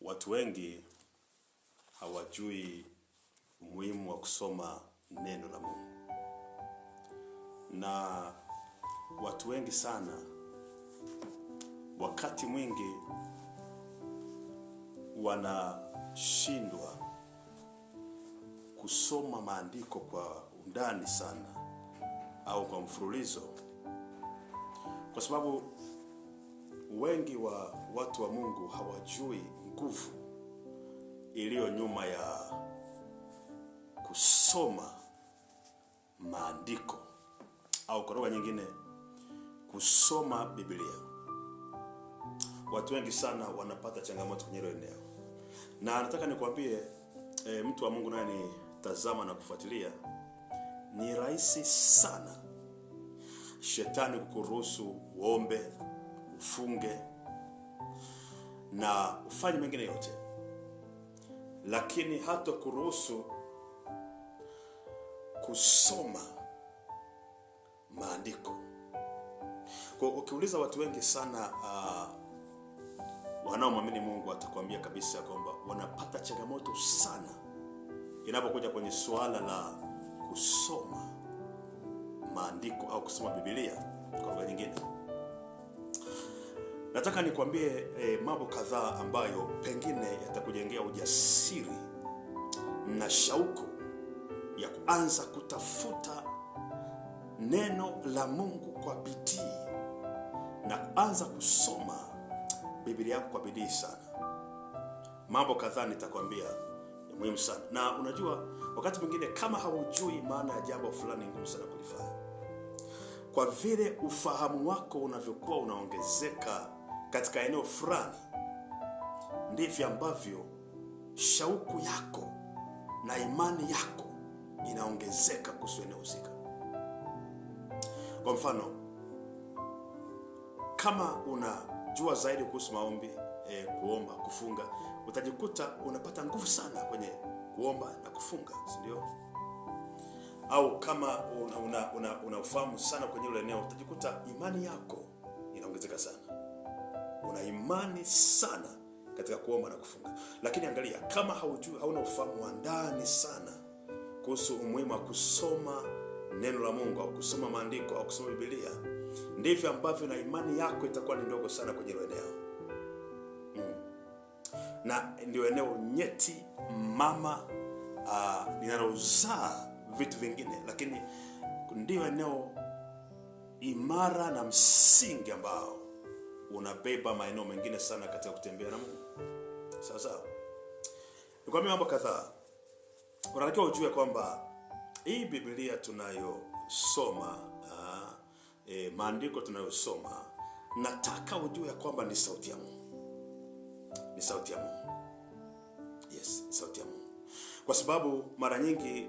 Watu wengi hawajui umuhimu wa kusoma neno la Mungu. Na watu wengi sana wakati mwingi wanashindwa kusoma maandiko kwa undani sana au kwa mfululizo, kwa sababu wengi wa watu wa Mungu hawajui nguvu iliyo nyuma ya kusoma maandiko, au kwa lugha nyingine kusoma Biblia. Watu wengi sana wanapata changamoto kwenye hilo eneo, na nataka nikwambie mtu wa Mungu naye ni tazama na kufuatilia, ni rahisi sana shetani kukuruhusu uombe, ufunge na ufanye mengine yote, lakini hata kuruhusu kusoma maandiko. Kwa ukiuliza watu wengi sana wanaomwamini Mungu watakwambia kabisa kwamba wanapata changamoto sana inapokuja kwenye suala la kusoma maandiko au kusoma Biblia kwa lugha nyingine. Nataka nikwambie mambo kadhaa ambayo pengine yatakujengea ujasiri na shauku ya kuanza kutafuta neno la Mungu kwa bidii na kuanza kusoma Biblia yako kwa bidii sana. Mambo kadhaa nitakwambia ni muhimu sana. Na unajua wakati mwingine kama haujui maana ya jambo fulani, ngumu sana kulifanya. Kwa vile ufahamu wako unavyokuwa unaongezeka katika eneo fulani, ndivyo ambavyo shauku yako na imani yako inaongezeka kuhusu eneo husika. Kwa mfano, kama unajua zaidi kuhusu maombi, kuomba, kufunga, utajikuta unapata nguvu sana kwenye kuomba na kufunga, si ndio? Au kama unafahamu sana kwenye ile eneo, utajikuta imani yako inaongezeka sana. Una imani sana katika kuomba na kufunga. Lakini angalia, kama hauna ufahamu wa ndani sana kuhusu umuhimu wa kusoma neno la Mungu au kusoma maandiko au kusoma Biblia, ndivyo ambavyo na imani yako itakuwa ni ndogo sana kwenye ile eneo. Na ndio eneo nyeti mama linalozaa vitu vingine, lakini ndio eneo imara na msingi ambao unabeba maeneo mengine sana katika kutembea na Mungu. Sawa sawa. Nikwambia mambo kadhaa. Unatakiwa ujue kwamba hii Biblia tunayosoma, maandiko tunayosoma, nataka ujue kwamba ni sauti ya Mungu. Ni sauti ya Mungu. Yes, ni sauti ya Mungu. Kwa sababu mara nyingi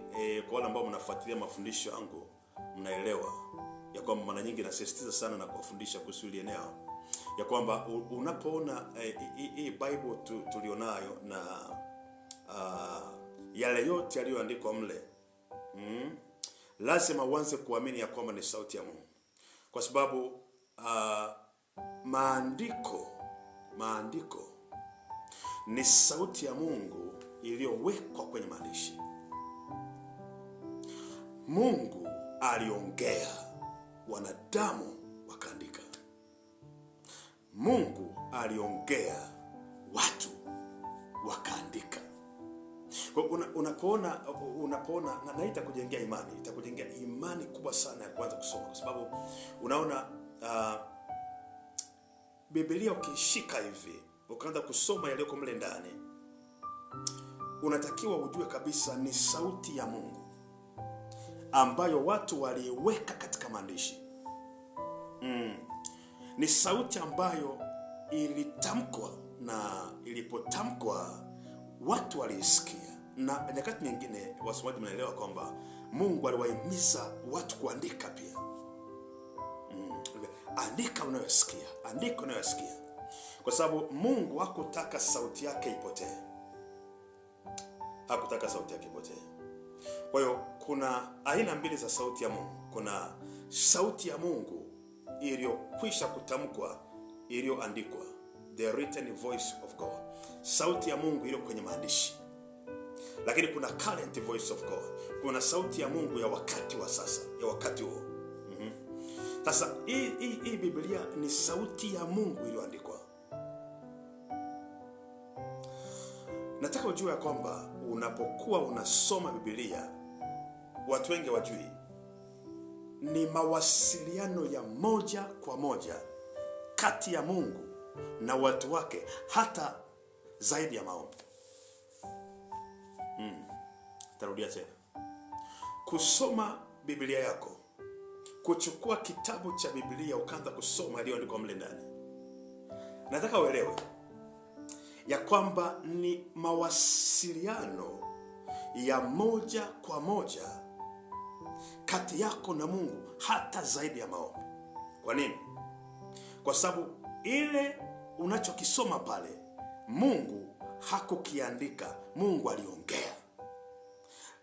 kwa wale ambao mnafuatilia mafundisho yangu, mnaelewa ya kwamba mara nyingi nasisitiza sana na kuwafundisha kuhusu ile eneo ya kwamba unapoona hii Bible tulionayo na yale yote yaliyoandikwa mle, lazima uanze kuamini ya kwamba ni sauti ya Mungu. Kwa sababu maandiko ni sauti ya Mungu iliyowekwa kwenye maandishi. Mungu aliongea, wanadamu wakaandika. Mungu aliongea, watu wakaandika. Kwa unapoona na itakujengea imani kubwa sana ya kuanza kusoma, kwa sababu unaona Biblia ukishika hivi ukaanza kusoma yaliyoko mle ndani, unatakiwa ujue kabisa ni sauti ya Mungu ambayo watu waliweka katika maandishi. Ni sauti ambayo ilitamkwa, na ilipotamkwa watu waliisikia. Na nyakati nyingine wasomaji mnaelewa kwamba Mungu aliwahimiza watu kuandika pia. Andika unayosikia, andika unayosikia. Kwa sababu Mungu hakutaka sauti yake ipotee. Hakutaka sauti yake ipotee. Kwa hiyo kuna aina mbili za sauti ya Mungu. Kuna sauti ya Mungu iliyokwisha kutamkwa, iliyoandikwa. the written voice of God, sauti ya Mungu iliyo kwenye maandishi. Lakini kuna current voice of God, kuna sauti ya Mungu ya wakati wa sasa, ya wakati huo. Sasa hii Biblia ni sauti ya Mungu iliyoandikwa. Nataka ujue ya kwamba unapokuwa unasoma Biblia, watu wengi wajui, ni mawasiliano ya moja kwa moja kati ya Mungu na watu wake, hata zaidi ya maombi. Tarudia tena. Kusoma Biblia yako, kuchukua kitabu cha Biblia ukaanza kusoma yaliyoandikwa mle ndani, nataka uelewe ya kwamba ni mawasiliano ya moja kwa moja kati yako na Mungu, hata zaidi ya maombi. Kwa nini? Kwa sababu ile unachokisoma pale, Mungu hakukiandika, Mungu aliongea.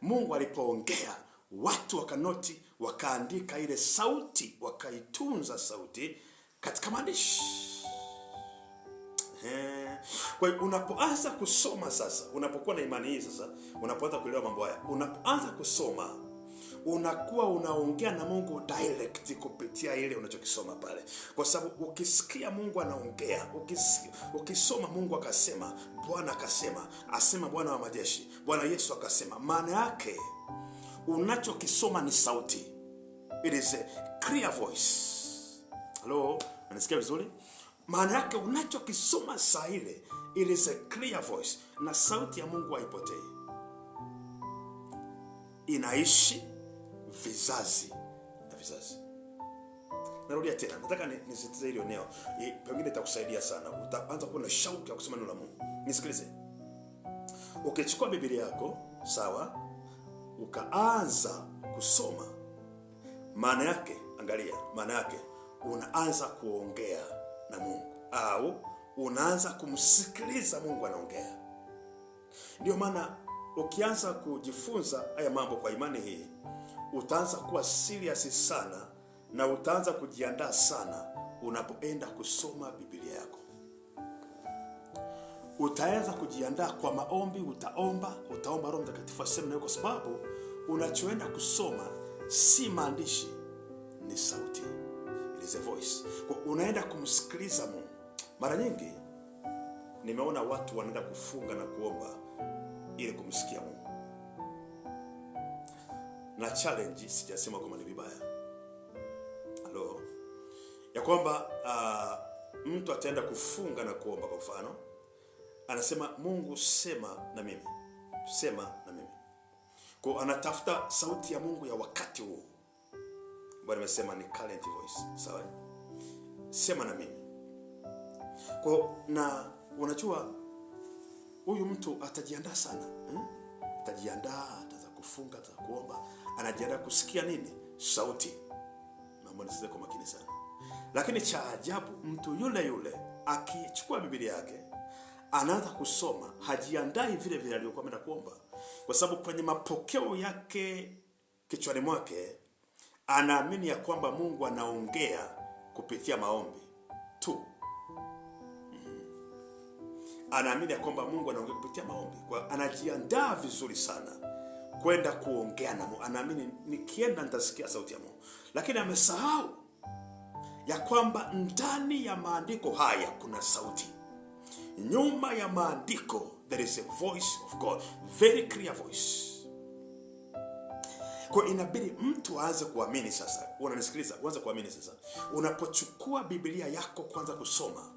Mungu alipoongea, watu wakanoti, wakaandika ile sauti, wakaitunza sauti katika maandishi. Kwa hiyo unapoanza kusoma sasa, unapokuwa na imani hii sasa, unapoanza kuelewa mambo haya, unapoanza kusoma, unakuwa unaongea na Mungu direct kupitia ile unachokisoma pale. Kwa sababu ukisikia Mungu anaongea, ukisoma Mungu akasema, Bwana akasema, asema Bwana wa majeshi, Bwana Yesu akasema, maana yake unachokisoma ni sauti. It is a clear voice. Hello, unasikia vizuri? Maana yake unachokisoma saa ile, it is a clear voice, na sauti ya Mungu haipotei, inaishi vizazi na vizazi. Narudia tena, nataka nisitize hilo eneo, pengine itakusaidia sana. Utaanza kuwa na shauku ya kusoma neno la Mungu. Nisikilize. Ukichukua Biblia yako, sawa, ukaanza kusoma, maana yake, angalia, maana yake unaanza kuongea na Mungu, au unaanza kumsikiliza Mungu anaongea. Ndio maana ukianza kujifunza haya mambo kwa imani hii, utaanza kuwa serious sana na utaanza kujiandaa sana unapoenda kusoma Biblia yako. Utaanza kujiandaa kwa maombi, utaomba Roho Mtakatifu aseme nawe, kwa sababu unachoenda kusoma si maandishi, ni sauti. It is a voice. Kwa unaenda kumsikiliza Mungu. Mara nyingi nimeona watu wanaenda kufunga na kuomba ili kumsikia Mungu. Na challenge, sijasema kama ni vibaya. Hello. Ya kwamba mtu ataenda kufunga na kuomba, kwa mfano, anasema Mungu sema na mimi. Sema na mimi. Kwa anatafuta sauti ya Mungu ya wakati huo. Bwana amesema ni current voice. Sawa? Sema na mimi. Kwa na unajua huyu mtu atajiandaa sana. Atajiandaa, ataanza kufunga, ataanza kuomba, anajiandaa kusikia nini? Sauti. Naomba nisikize kwa makini sana. Lakini cha ajabu, mtu yule akichukua Biblia yake, anaanza kusoma, hajiandai vile vile alivyokuwa ameenda kuomba. Kwa sababu kwenye mapokeo yake kichwani mwake, anaamini ya kwamba Mungu anaongea kupitia maombi tu. Anaamini ya kwamba Mungu anaongea kupitia maombi. Kwa anajiandaa vizuri sana kwenda kuongea na Mungu. Anaamini nikienda nitasikia sauti ya Mungu. Lakini amesahau ya kwamba ndani ya maandiko haya kuna sauti. Nyuma ya maandiko there is a voice of God, very clear voice. Kwa inabidi mtu aanze kuamini sasa. Unanisikiliza? Uanze kuamini sasa. Unapochukua Biblia yako kwanza kusoma,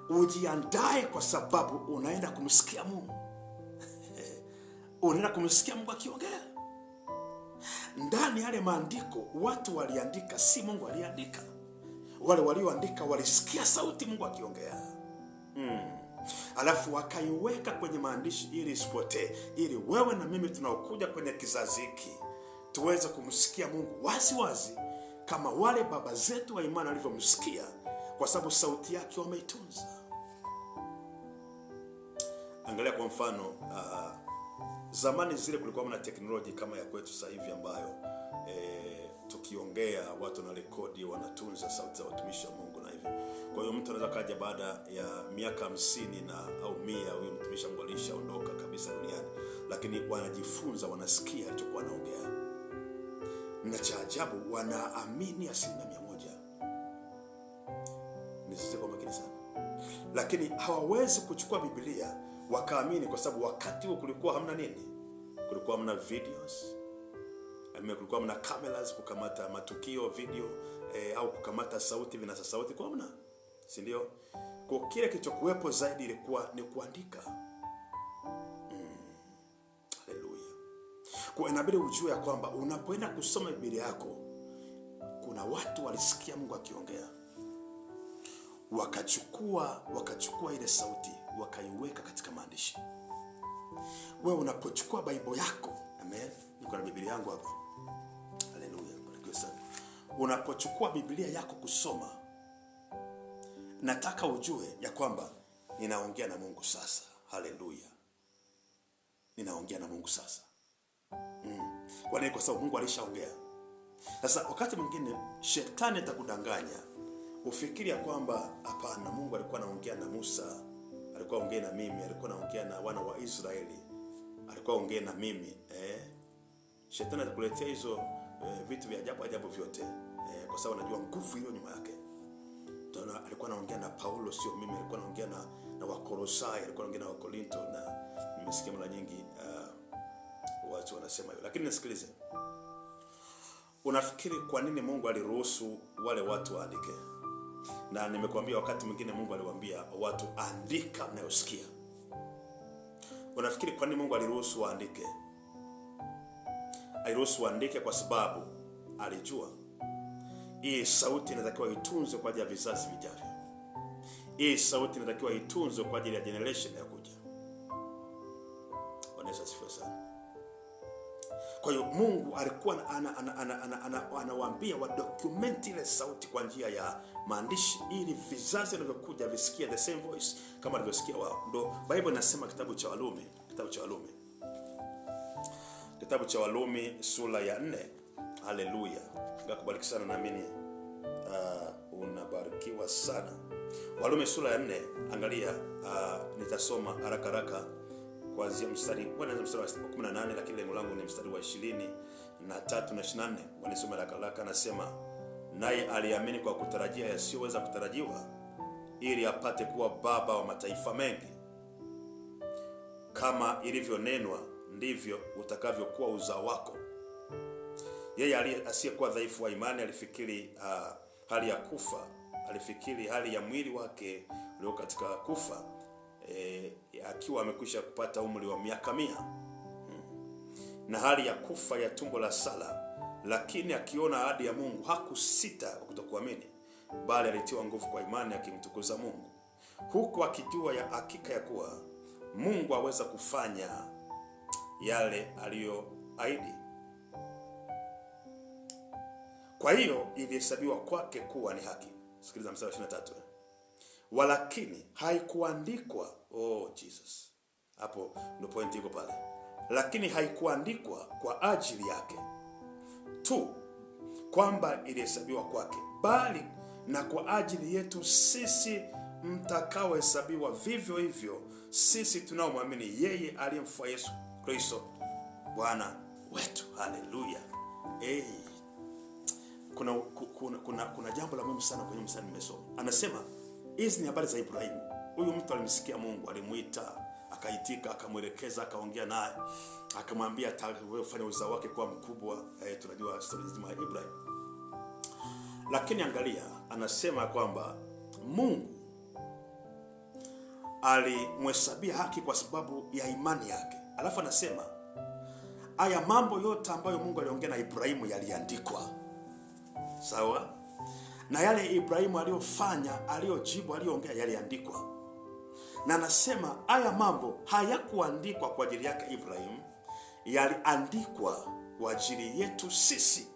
ujiandae, kwa sababu unaenda kumsikia Mungu. Unaenda kumsikia Mungu akiongea. Ndani yale maandiko watu waliandika, si Mungu aliandika. Wale walioandika walisikia sauti Mungu akiongea. Alafu wakaiweka kwenye maandishi ili isipotee, ili wewe na mimi tunaokuja kwenye kizazi hiki tuweze kumsikia Mungu wazi wazi, kama wale baba zetu wa imani walivyomsikia, kwa sababu sauti yake wameitunza. Angalia kwa mfano, zamani zile kulikuwa na teknolojia kama ya kwetu sasa hivi, ambayo tukiongea watu na rekodi, wanatunza sauti za watumishi wa Mungu na hivyo. Kwa hiyo mtu anaweza kaja baada ya miaka 50 na au 100, huyo mtumishi Mungu alishaondoka kabisa duniani, lakini wanajifunza, wanasikia alichokuwa anaongea, na cha ajabu wanaamini 100%. Nisije kwa makini sana, lakini hawawezi kuchukua Biblia wakaamini, kwa sababu wakati huo kulikuwa hamna nini? Kulikuwa hamna videos, kulikuwa hamna cameras kukamata matukio video, au kukamata sauti, vinasa sauti, kwa hamna, si ndio? Kwa kile kilichokuwepo zaidi ilikuwa ni kuandika. Haleluya. Kwa inabidi ujue ya kwamba unapoenda kusoma Biblia yako, kuna watu walisikia Mungu akiongea, wakachukua ile sauti wakaiweka katika maandishi. Wewe unapochukua Bible yako, amen, niko na Biblia yangu hapa. Haleluya, barikiwe sana. Unapochukua Biblia yako kusoma, nataka ujue ya kwamba ninaongea na Mungu sasa. Haleluya, ninaongea na Mungu sasa. Kwa nini? Kwa sababu Mungu alishaongea. Sasa wakati mwingine shetani atakudanganya ufikiri ya kwamba hapana, Mungu alikuwa anaongea na Musa, alikuwa anaongea na mimi, alikuwa anaongea na wana wa Israeli, alikuwa anaongea na mimi. Shetani atakuletea hizo vitu vya ajabu vyote, kwa sababu anajua nguvu hiyo nyuma yake. Tuna alikuwa anaongea na Paulo, sio mimi. Alikuwa anaongea na Wakolosai, alikuwa anaongea na Wakorinto, na nimesikia mara nyingi watu wanasema hivyo. Lakini nisikilize, unafikiri kwa nini Mungu aliruhusu wale watu waandike? Na nimekuambia wakati mwingine Mungu aliwaambia watu, andika mnayosikia. Unafikiri kwa nini Mungu aliruhusu waandike? Aliruhusu waandike kwa sababu alijua hii sauti inatakiwa itunzwe kwa ajili ya vizazi vijavyo. Hii sauti inatakiwa itunzwe kwa ajili ya generation ya kuja. Bwana Yesu asifiwe sana. Kwa hiyo Mungu alikuwa anawaambia wa document ile sauti kwa njia ya maandishi, ili vizazi vinavyokuja visikie the same voice kama alivyosikia wao. Ndio Bible inasema kitabu cha Walumi sura ya 4. Haleluya. Ngakubariki sana, naamini unabarikiwa sana. Walumi sura ya 4, angalia, nitasoma haraka kuanzia mstari wa 18, lakini lengo langu ni mstari wa 23 na 24. Wanisome haraka. Anasema, naye aliamini kwa kutarajia yasiyoweza kutarajiwa, ili apate kuwa baba wa mataifa mengi. Kama ilivyonenwa, ndivyo utakavyokuwa uzao wako. Yeye asiyekuwa dhaifu wa imani alifikiri hali ya kufa, alifikiri hali ya mwili wake ulio katika kufa, akiwa amekwisha kupata umri wa miaka 100, na hali ya kufa ya tumbo la sala. Lakini akiona ahadi ya Mungu hakusita kutokuamini, bali alitiwa nguvu kwa imani, akimtukuza Mungu, huku akijua ya hakika ya kuwa Mungu aweza kufanya yale aliyoahidi. Kwa hiyo ilihesabiwa kwake kuwa ni haki. Sikiliza mstari wa 23. Walakini haikuandikwa, Jesus. Hapo ndio point iko pale. Lakini haikuandikwa kwa ajili yake tu kwamba ilihesabiwa kwake, bali na kwa ajili yetu sisi mtakaohesabiwa vivyo hivyo, sisi tunaomwamini yeye aliyemfufua Yesu Kristo Bwana wetu. Haleluya. Kuna jambo la muhimu sana kwenye mstari nimesoma. Anasema hizi ni habari za Ibrahimu. Huyu mtu alimsikia Mungu, alimuita, akaitika, akamwelekeza, akaongea naye, akamwambia atakufanya uzao wake kuwa mkubwa. Tunajua story nzima ya Ibrahim. Lakini angalia, anasema kwamba Mungu alimhesabia haki kwa sababu ya imani yake. Alafu anasema haya mambo yote ambayo Mungu aliongea na Ibrahimu yaliandikwa. Sawa? Na yale Ibrahimu aliyofanya, aliyojibu, aliyoongea yaliandikwa. Na anasema haya mambo hayakuandikwa kwa ajili yake Ibrahimu, yaliandikwa kwa ajili yetu sisi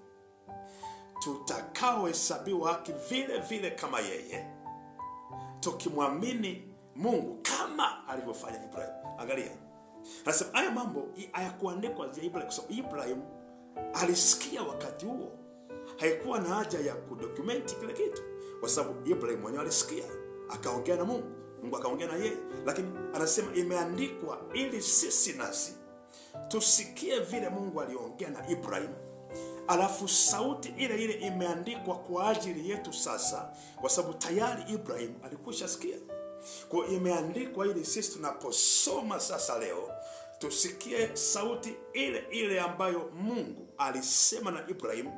tutakaohesabiwa haki vile vile kama yeye, tukimwamini Mungu kama alivyofanya Ibrahimu. Angalia, anasema haya mambo hayakuandikwa kwa Ibrahimu kwa sababu Ibrahimu alisikia wakati huo. Haikuwa na haja ya kudokumenti kile kitu. kwa sababu Ibrahim mwenyewe alisikia, akaongea na Mungu, Mungu akaongea na yeye. Lakini anasema imeandikwa ili sisi nasi tusikie vile Mungu aliongea na Ibrahim. Alafu sauti ile ile imeandikwa kwa ajili yetu sasa, kwa sababu tayari Ibrahim alikwisha sikia. Kwa imeandikwa ili sisi tunaposoma sasa leo tusikie sauti ile ile ambayo Mungu alisema na Ibrahim,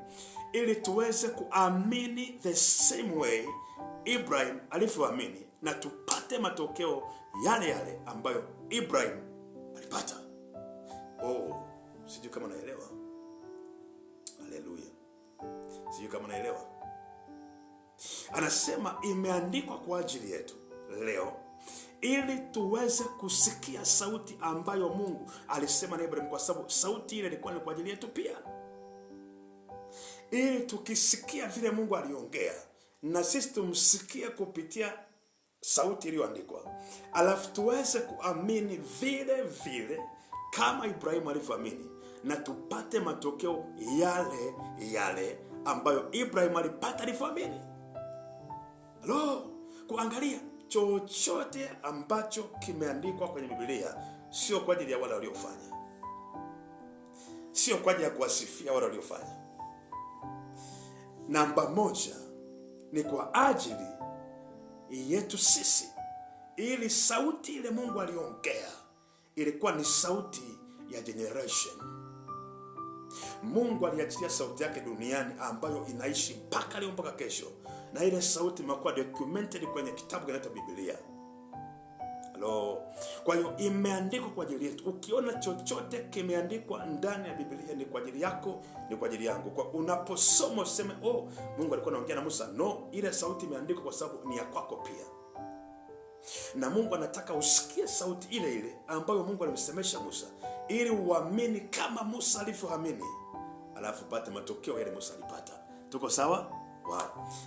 ili tuweze kuamini the same way Ibrahim alivyoamini, na tupate matokeo yale yale ambayo Ibrahim alipata. Sijui kama naelewa. Haleluya. Sijui kama naelewa. Anasema imeandikwa kwa ajili yetu leo, ili tuweze kusikia sauti ambayo Mungu alisema na Ibrahim, kwa sababu sauti ile ilikuwa ni kwa ajili yetu pia. Ili tukisikia vile Mungu aliongea, na sisi tumsikie kupitia sauti iliyoandikwa, alafu tuweze kuamini vile vile kama Ibrahim alivyoamini, na tupate matokeo yale yale ambayo Ibrahim alipata alivyoamini. Kuangalia chochote ambacho kimeandikwa kwenye Biblia sio kwa ajili ya wale waliofanya, sio kwa ajili ya kuwasifia wale waliofanya. Namba moja ni kwa ajili yetu sisi, ili sauti ile Mungu aliongea ilikuwa ni sauti ya generation. Mungu aliachilia sauti yake duniani ambayo inaishi mpaka leo, mpaka kesho, na ile sauti imekuwa documented kwenye kitabu kinaitwa Biblia. Kwa hiyo imeandikwa kwa ajili yetu. Ukiona chochote kimeandikwa ndani ya Biblia ni kwa ajili yako, ni kwa ajili yangu. Kwa unaposoma useme, Mungu alikuwa anaongea na Musa. No, ile sauti imeandikwa kwa sababu ni ya kwako pia. Na Mungu anataka usikie sauti ile ile ambayo Mungu alimsemesha Musa, ili uamini kama Musa alivyoamini, alafu pate matokeo yale Musa alipata. Tuko sawa?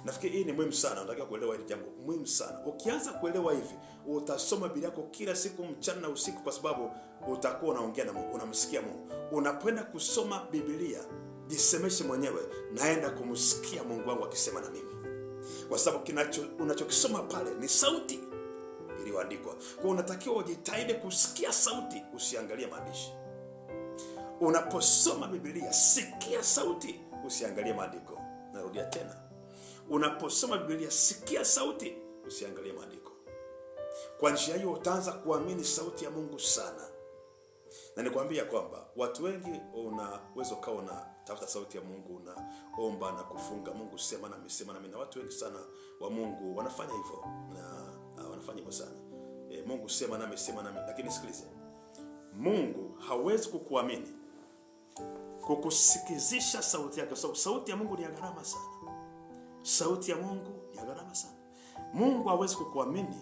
Nafikiri hii ni muhimu sana. Unataka kuelewa hili jambo muhimu sana. Ukianza kuelewa hivi, utasoma Biblia yako kila siku, mchana na usiku, kwa sababu utakuwa unaongea na Mungu, unamsikia Mungu. Unapoenda kusoma Biblia, jisemeshe mwenyewe, naenda kumsikia Mungu wangu akisema na mimi. Kwa sababu unachokisoma pale ni sauti iliyoandikwa. Kwa unatakiwa ujitahidi kusikia sauti, usiangalie maandishi. Unaposoma Biblia, sikia sauti, usiangalie maandiko. Narudia tena. Unaposoma Biblia, sikia sauti, usiangalie maandiko. Kwa njia hiyo utaanza kuamini sauti ya Mungu sana. Na nikwambia kwamba watu wengi unaweza ukawa unatafuta sauti ya Mungu, unaomba na kufunga, Mungu sema nami, sema nami. Na watu wengi sana wa Mungu wanafanya hivyo, na wanafanya hivyo sana. Mungu sema nami, sema nami. Lakini sikilize, Mungu hawezi kukuamini, kukusikizisha sauti yake, sababu sauti ya Mungu ni ya gharama sana. Sauti ya Mungu ni ya gharama sana. Mungu hawezi kukuamini,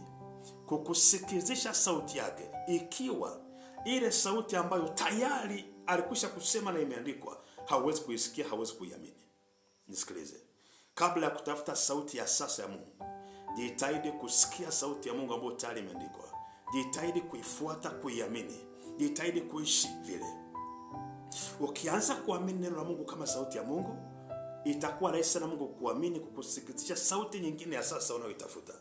kukusikizisha sauti yake, ikiwa ile sauti ambayo tayari alikwisha kusema na imeandikwa hawezi kuisikia, hawezi kuiamini. Nisikilize, kabla ya kutafuta sauti ya sasa ya Mungu, jitahidi kusikia sauti ya Mungu ambayo tayari imeandikwa. Jitahidi kuifuata, kuiamini. Jitahidi kuishi vile. Ukianza kuamini neno la Mungu kama sauti ya Mungu, itakuwa rahisi sana Mungu kuamini, kukusikizisha sauti nyingine ya sasa unayoitafuta.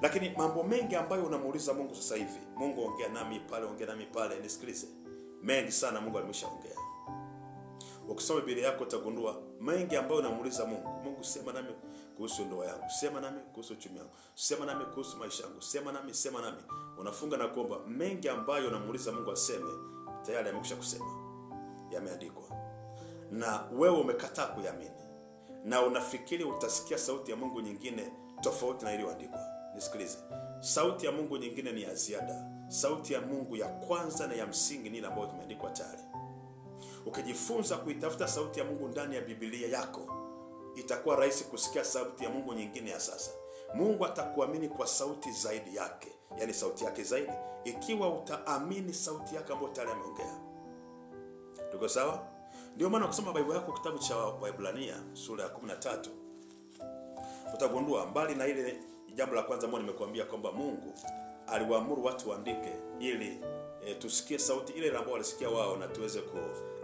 Lakini mambo mengi ambayo unamuuliza Mungu sasa hivi, Mungu ongea nami pale, ongea nami pale, nisikilize, mengi sana Mungu alimeshaongea. Ukisoma Biblia yako utagundua mengi ambayo unamuuliza Mungu. Mungu sema nami kuhusu ndoa yangu, sema nami kuhusu uchumi wangu, sema nami kuhusu maisha yangu, sema nami, sema nami. Unafunga na kuomba, mengi ambayo unamuuliza Mungu aseme tayari amekwisha kusema, yameandikwa. Na wewe umekataa kuamini, na unafikiri utasikia sauti ya Mungu nyingine tofauti na iliyoandikwa. Nisikilize, sauti ya Mungu nyingine ni ya ziada. Sauti ya Mungu ya kwanza na ya msingi ni ile ambayo imeandikwa tayari. Ukijifunza kuitafuta sauti ya Mungu ndani ya Biblia yako, itakuwa rahisi kusikia sauti ya Mungu nyingine ya sasa. Mungu atakuamini kwa sauti zaidi yake, yani sauti yake zaidi, ikiwa utaamini sauti yake ambayo tayari ameongea. Tuko sawa? Ndio maana ukisoma Biblia yako, kitabu cha Waebrania sura ya 13, utagundua mbali na ile jambo la kwanza ambalo nimekuambia kwamba Mungu aliwaamuru watu waandike ili tusikie sauti ile ambayo walisikia wao, na tuweze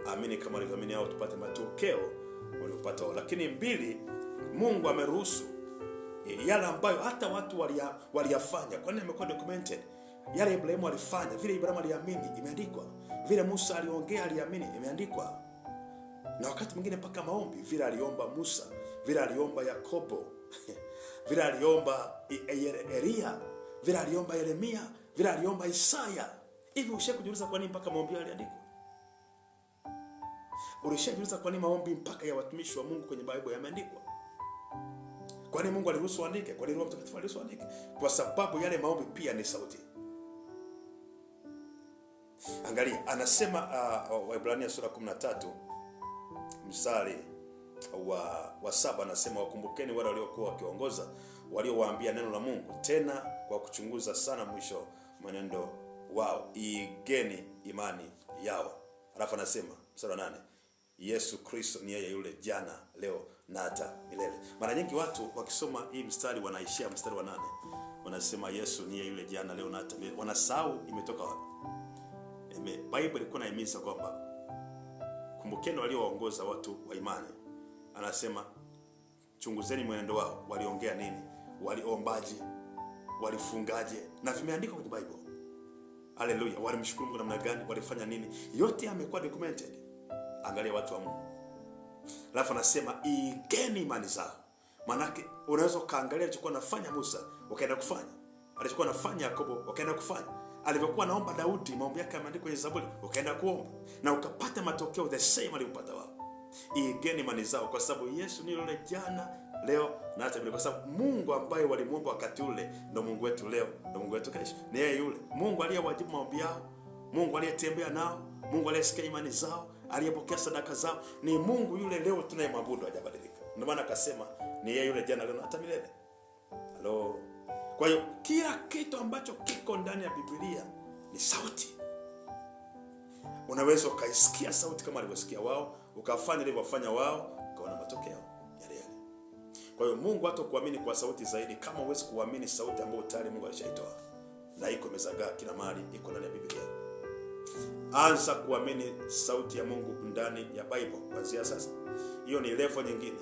kuamini kama walivyoamini hao, tupate matokeo waliopata wao. Lakini mbili, Mungu ameruhusu yale ambayo hata watu waliyafanya. Kwa nini imekuwa documented? Yale Ibrahimu alifanya, vile Ibrahimu aliamini, imeandikwa. Vile Musa aliongea, aliamini, imeandikwa. Na wakati mwingine mpaka maombi, vile aliomba Musa, vile aliomba Yakobo, vile aliomba Elia, vile aliomba Yeremia, vile aliomba Isaya. Hivi ushakujiuliza kwa nini mpaka maombi yaliandikwa? Ulishajiuliza kwa nini maombi mpaka ya watumishi wa Mungu kwenye Biblia yameandikwa? Kwa nini Mungu aliruhusu andike? Kwa nini Roho Mtakatifu aliruhusu andike? Kwa sababu yale maombi pia ni sauti. Angalia, anasema Waebrania sura 13 mstari wa 7, anasema wakumbukeni wale waliokuwa wakiongoza, waliowaambia neno la Mungu, tena kwa kuchunguza sana mwisho mwenendo wao, igeni imani yao. Alafu anasema mstari wa 8, Yesu Kristo ni yeye yule jana, leo na hata milele. Mara nyingi watu wakisoma hii mstari wanaishia mstari wa 8. Wanasema Yesu ni yeye yule jana, leo na hata milele. Wanasahau imetoka wapi. Bible ilikuwa inahimiza kwamba kumbukeni waliowaongoza watu wa imani. Anasema chunguzeni mwenendo wao, waliongea nini, waliombaje, walifungaje, na vimeandikwa kwenye Bible. Haleluya. Walimshukuru Mungu namna gani, walifanya nini, yote yamekuwa documented. Angalia watu wa Mungu. Alafu anasema igeni imani zao. Manake unaweza kaangalia alichokuwa anafanya Musa, wakaenda kufanya. Alichokuwa anafanya Yakobo, wakaenda kufanya. Alivyokuwa naomba Daudi, maombi yake yameandikwa kwenye Zaburi, wakaenda kuomba na ukapata matokeo the same aliyopata wao. Igeni imani zao, kwa sababu Yesu ni yule jana, leo na hata milele. Kwa sababu Mungu ambaye walimuomba wakati ule ndio Mungu wetu leo, ndio Mungu wetu kesho. Ni yeye yule Mungu aliyewajibu maombi yao, Mungu aliyetembea nao, Mungu aliyesikia imani zao, aliyepokea sadaka zao. Ni Mungu yule leo tunayemwabudu, hajabadilika. Ndio maana akasema ni yeye yule jana, leo na hata milele. Halo. Kwa hiyo kila kitu ambacho kiko ndani ya Biblia ni sauti. Unaweza ukaisikia sauti kama alivyosikia wao, ukafanya alivyofanya wao, ukaona matokeo yale yale. Kwa hiyo Mungu hatakuamini kwa sauti zaidi kama huwezi kuamini sauti ambayo tayari Mungu alishaitoa. Na iko imezagaa kila mahali, iko ndani ya Biblia. Anza kuamini sauti ya Mungu ndani ya Bible kuanzia sasa. Hiyo ni level nyingine.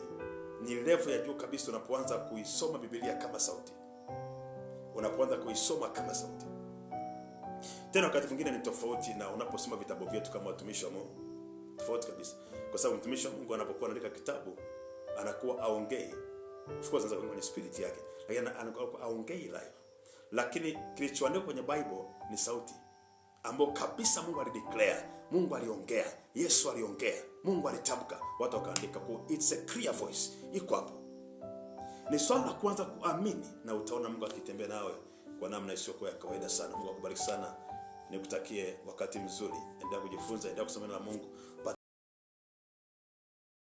Ni level ya juu kabisa unapoanza kuisoma Biblia kama sauti. Unapoanza kuisoma kama sauti. Tena wakati mwingine ni tofauti na unaposoma vitabu vyetu kama watumishi wa Mungu. Tofauti kabisa. Kwa sababu mtumishi wa Mungu anapokuwa anaandika kitabu, anakuwa aongei. Of course anaanza kwenye spirit yake, lakini anakuwa aongei live. Lakini kilichoandikwa kwenye Bible ni sauti ambayo kabisa Mungu alideclare, Mungu aliongea, Yesu aliongea, Mungu alitamka, watu wakaandika. Kwa it's a clear voice. Iko hapo. Ni swala la kwanza kuamini, na utaona Mungu akitembea nawe kwa namna isiyokuwa ya kawaida sana. Mungu akubariki sana. Nikutakie wakati mzuri. Endelea kujifunza, endelea kusoma neno la Mungu.